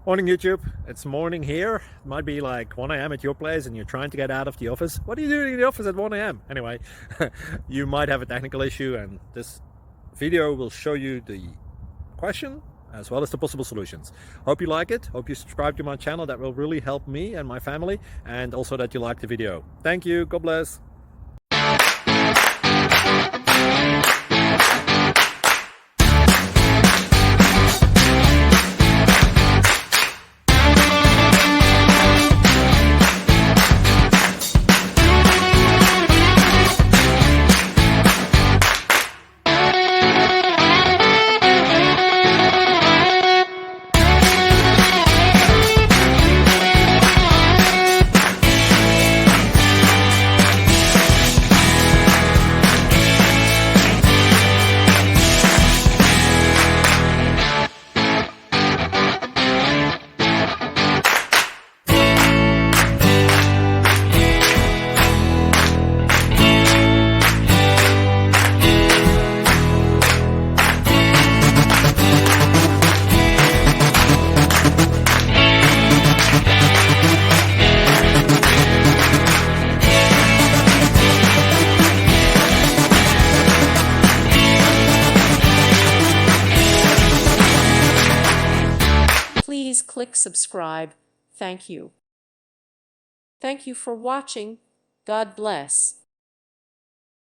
Morning YouTube, it's morning here. It might be like 1 a.m. at your place and you're trying to get out of the office. What are you doing in the office at 1 a.m.? Anyway, you might have a technical issue and this video will show you the question as well as the possible solutions. Hope you like it, hope you subscribe to my channel. That will really help me and my family, and also that you like the video. Thank you, God bless. Please click subscribe. Thank you. Thank you for watching. God bless.